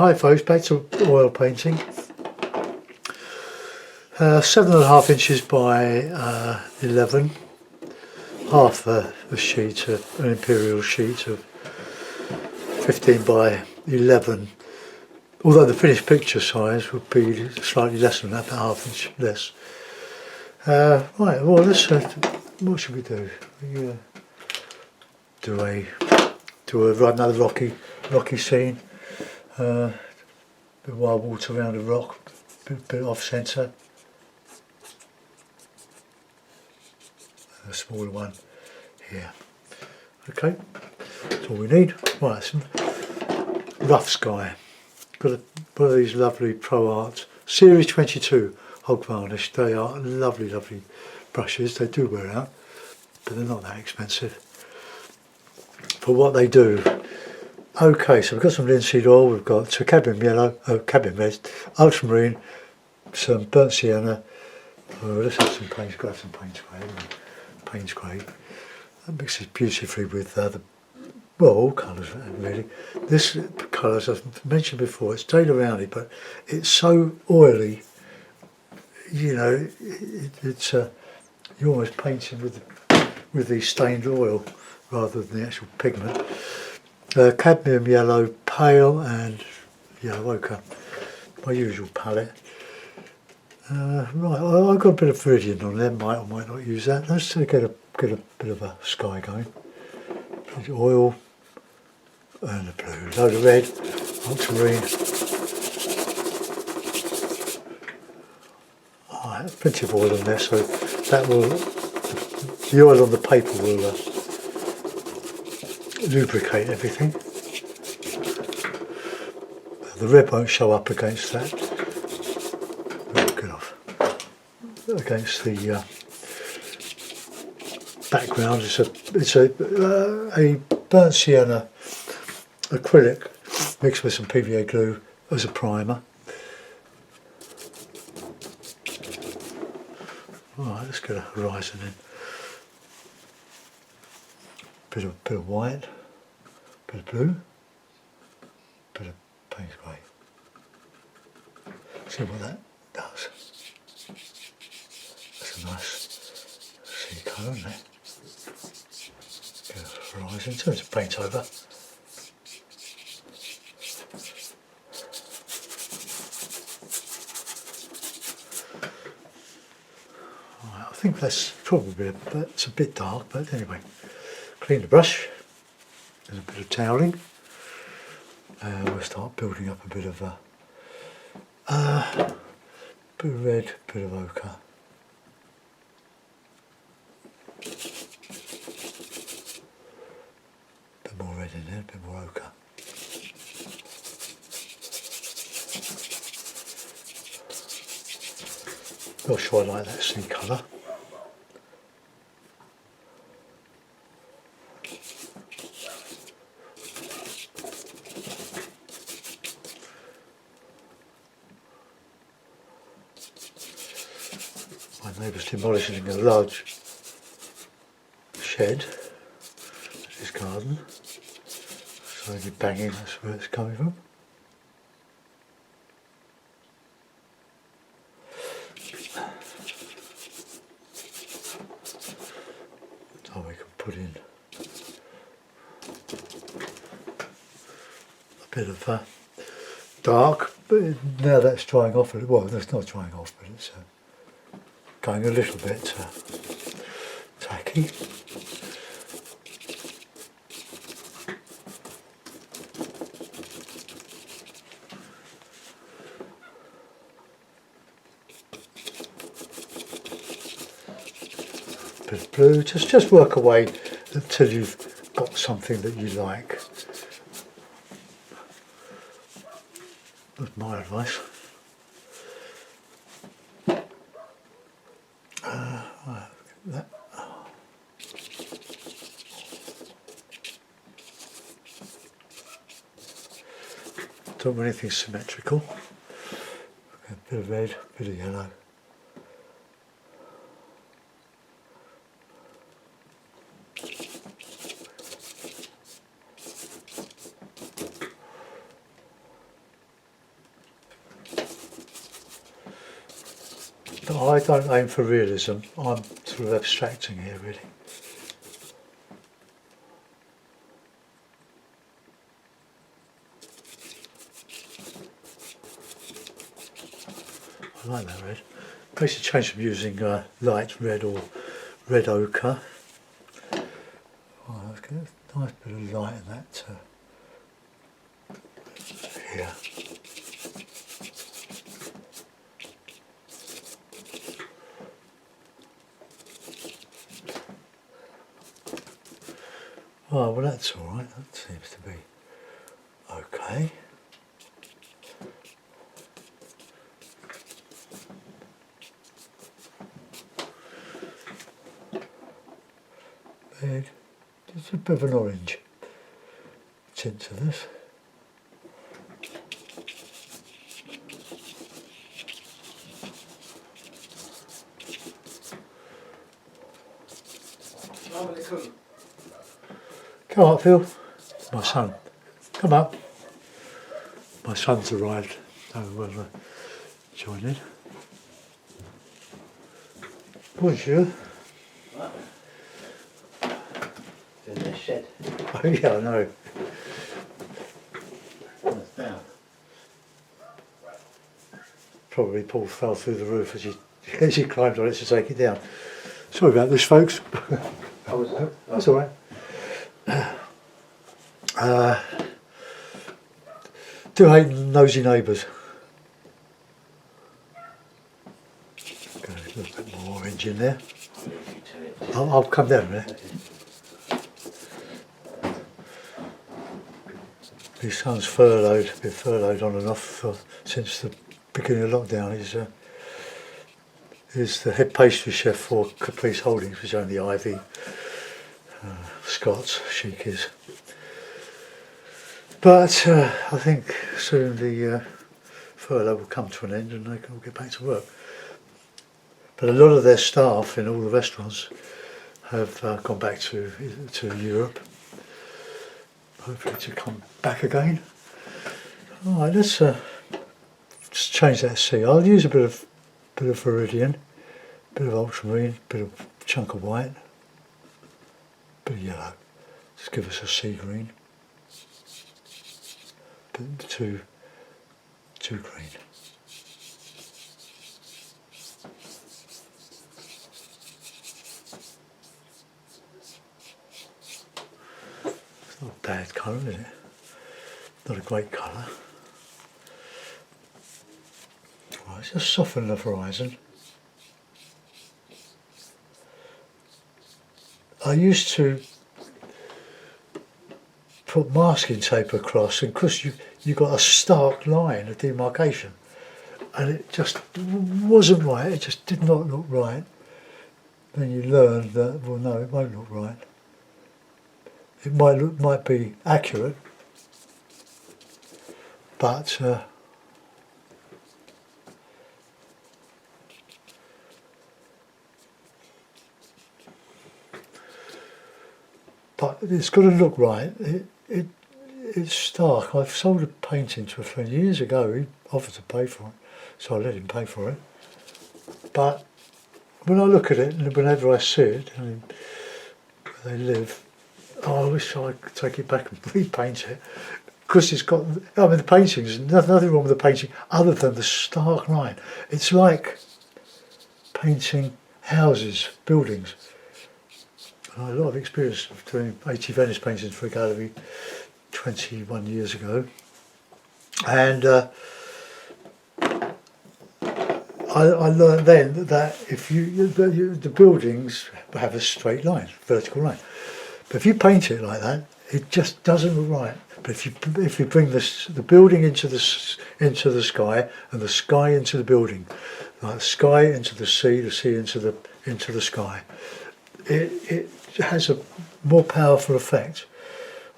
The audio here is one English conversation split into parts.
Hi folks, back to oil painting. 7.5 inches by 11, half a sheet, an imperial sheet of 15 by 11. Although the finished picture size would be slightly less than that, about half inch less. Right, well let's, what should we do? We, do another rocky scene. Bit of wild water around a rock, bit off centre. A smaller one here. Okay, that's all we need. Right, some rough sky. Got one of these lovely Pro Art Series 22 hog varnish. They are lovely, lovely brushes. They do wear out, but they're not that expensive for what they do. Okay, so we've got some linseed oil, we've got cabin yellow, cabin red, ultramarine, some burnt sienna. Let's have some Payne's grey, Payne's grey. That mixes beautifully with well, all colours really. This colour, as I've mentioned before, it's stayed around it, but it's so oily. You know, it's you're almost painting with the stained oil rather than the actual pigment. Cadmium yellow, pale, and yellow ochre, my usual palette. Right, I've got a bit of viridian on there, might or might not use that. Let's get a bit of a sky going. Oil and a blue, load of red, ultramarine. I have plenty of oil on there, so that will, the oil on the paper will lubricate everything. The red won't show up against that. Get off. Against the background. It's a burnt sienna acrylic mixed with some PVA glue as a primer. Alright, let's get a horizon in. Bit of white, bit of blue, bit of Payne's grey. See what that does. That's a nice sea colour, isn't it? Get a horizon, turn some paint over. Right, I think that's probably it's a bit dark, but anyway. Clean the brush, there's a bit of toweling, we'll start building up a bit of red, bit of ochre. Bit more red in there, a bit more ochre. Not sure I like that sea colour. My neighbour's demolishing a large shed in his garden, so he'll be banging, that's where it's coming from. So we can put in a bit of dark, but now that's drying off a little. Well, that's not drying off, but it's going a little bit tacky. Bit of blue, just work away until you've got something that you like. That's my advice. Right, that. Don't want anything symmetrical. A bit of red, a bit of yellow. I don't aim for realism, I'm sort of abstracting here really. I like that red. Basically change from using light red or red ochre. Oh, let's get a nice bit of light in that here. Oh, well that's alright, that seems to be okay. Red, just a bit of an orange tint to this. Come up, Phil. My son. Come up. My son's arrived. So we'll join in. Bonjour. What? In the shed. Oh yeah, I know. What's down? Probably Paul fell through the roof as he climbed on it to take it down. Sorry about this, folks. How was that? That's all right. Do hate nosy neighbours. Got a little bit more orange in there. I'll come down a minute. My son's furloughed, been furloughed on and off since the beginning of lockdown. He's the head pastry chef for Caprice Holdings, which own the Ivy, Scott's, Chic is. But I think soon the furlough will come to an end and they can all get back to work. But a lot of their staff in all the restaurants have gone back to Europe, hopefully to come back again. All right, let's just change that sea. I'll use a bit of Viridian, bit of ultramarine, bit of chunk of white, bit of yellow. Just give us a sea green. Too green. It's not a bad colour, is it? Not a great colour. Right, let's just soften the horizon. I used to put masking tape across, and because you got a stark line of demarcation, and it just wasn't right. It just did not look right. Then you learn that, well, no, it won't look right. It might be accurate, but it's got to look right. It's stark. I've sold a painting to a friend years ago. He offered to pay for it, so I let him pay for it. But when I look at it, and whenever I see it, and where they live, I wish I could take it back and repaint it. Because it's got, I mean, the paintings, nothing wrong with the painting other than the stark line. It's like painting houses, buildings. I had a lot of experience of doing 80 Venice paintings for a gallery 21 years ago, and I learned then that if the buildings have a straight line, vertical line, but if you paint it like that, it just doesn't look right. But if you bring the building into the sky, and the sky into the building, like the sky into the sea into the sky, it has a more powerful effect.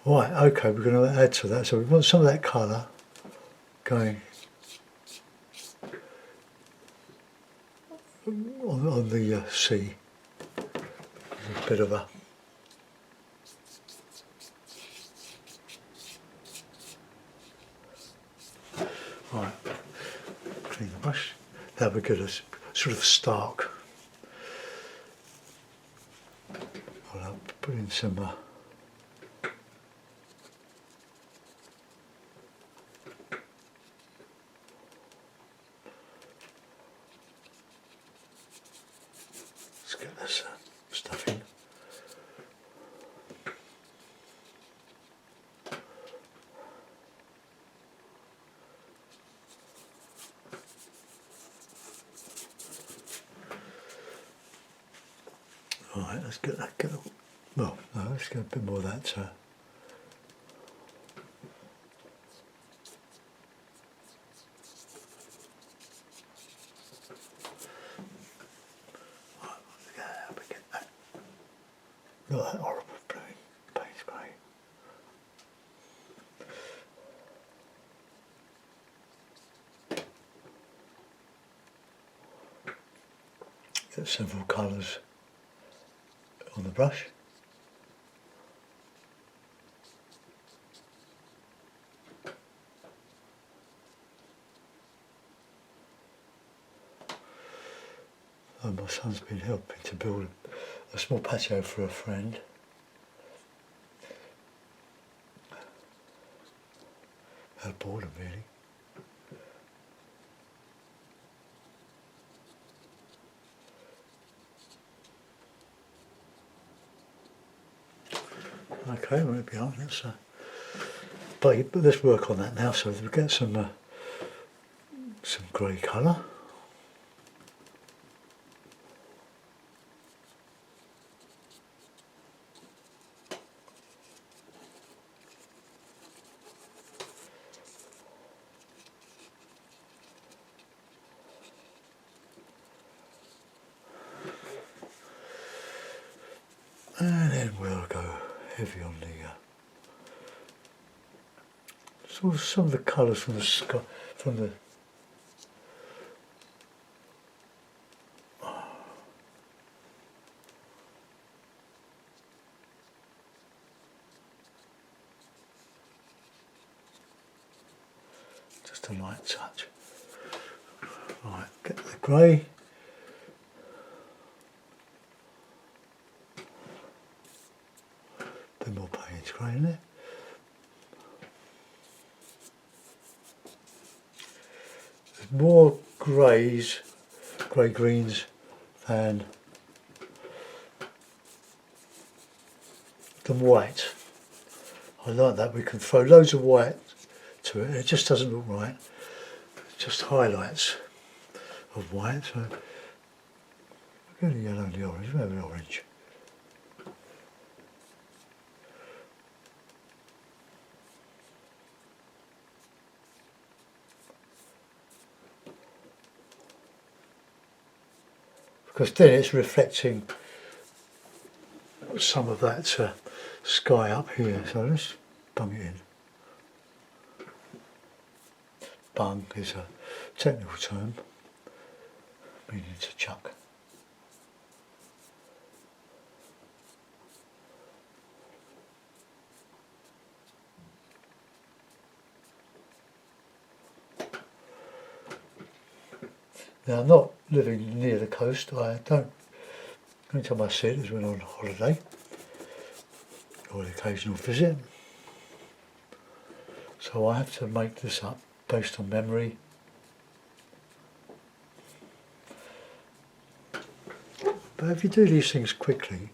Right, okay, we're going to add to that. So we want some of that colour going on the sea. A bit of a right. Clean the brush. That'll be good. sort of stark. I'll put in some let's get this stuff in. Right, let's get that. Well, no, let's get a bit more of that. Look at that horrible Payne's grey. Get several colours on the brush. And my son's been helping to build a small patio for a friend. Out of boredom, really. Okay, well, it'll be on. But let's work on that now. So we get some grey colour. And then we'll go heavy on the sort of some of the colours from the sky, from the just a light touch. Right, get the grey. Bit more Payne's grey in there. There's more greys, grey greens than white. I like that. We can throw loads of white to it. It just doesn't look right. It's just highlights of white. So we're going to yellow and the orange. We have an orange. Because then it's reflecting some of that sky up here. So let's bung it in. Bung is a technical term meaning to chuck. Now, I'm not living near the coast. I don't. The only time I see it is when I'm on holiday or an occasional visit. So I have to make this up based on memory. But if you do these things quickly,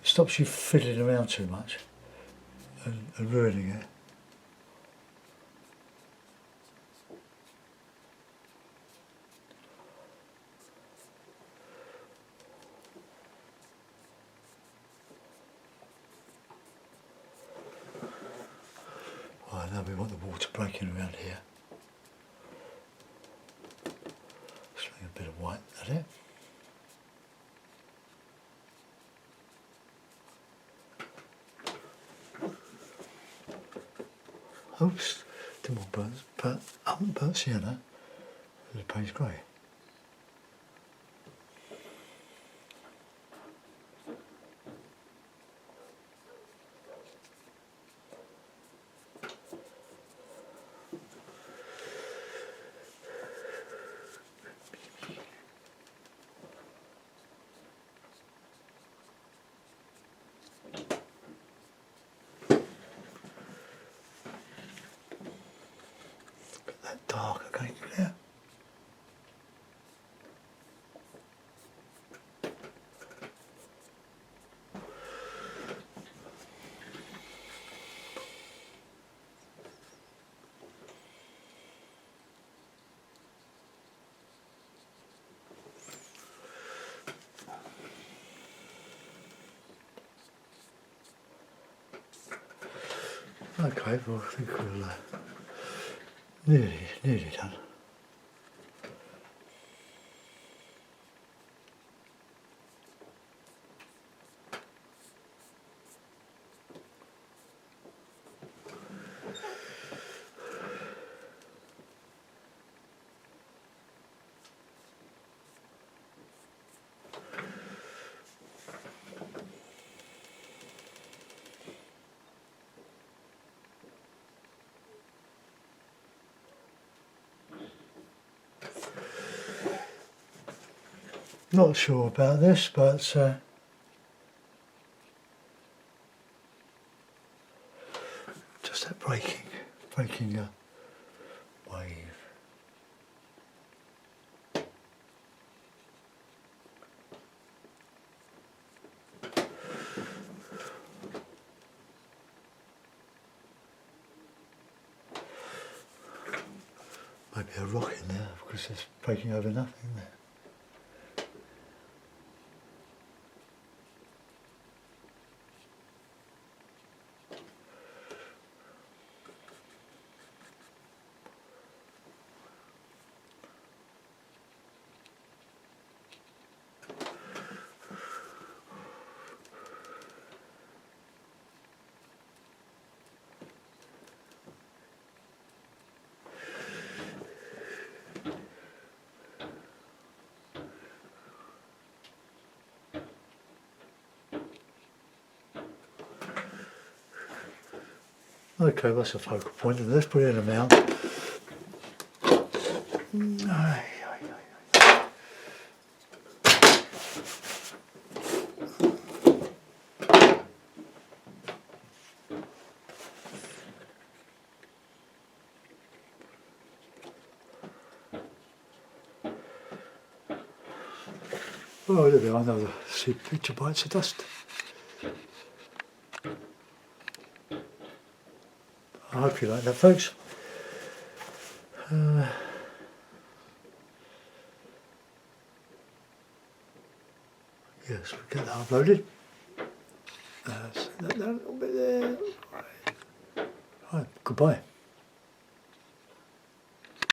it stops you fiddling around too much and ruining it. Right, now we want the water breaking around here. Sling a bit of white at it. Oops, didn't want burnt, but I haven't burnt sienna. The Payne's grey. that dark again, clear. Okay, well I think we'll nearly done. Not sure about this, but just that breaking wave. Maybe a rock in there because it's breaking over nothing there. Okay, that's a focal point, and let's put in a mount. Oh, there we are, another picture bites of dust. I hope you like that, folks. Yes, we'll get that uploaded. Set that down a little bit there. Right, goodbye.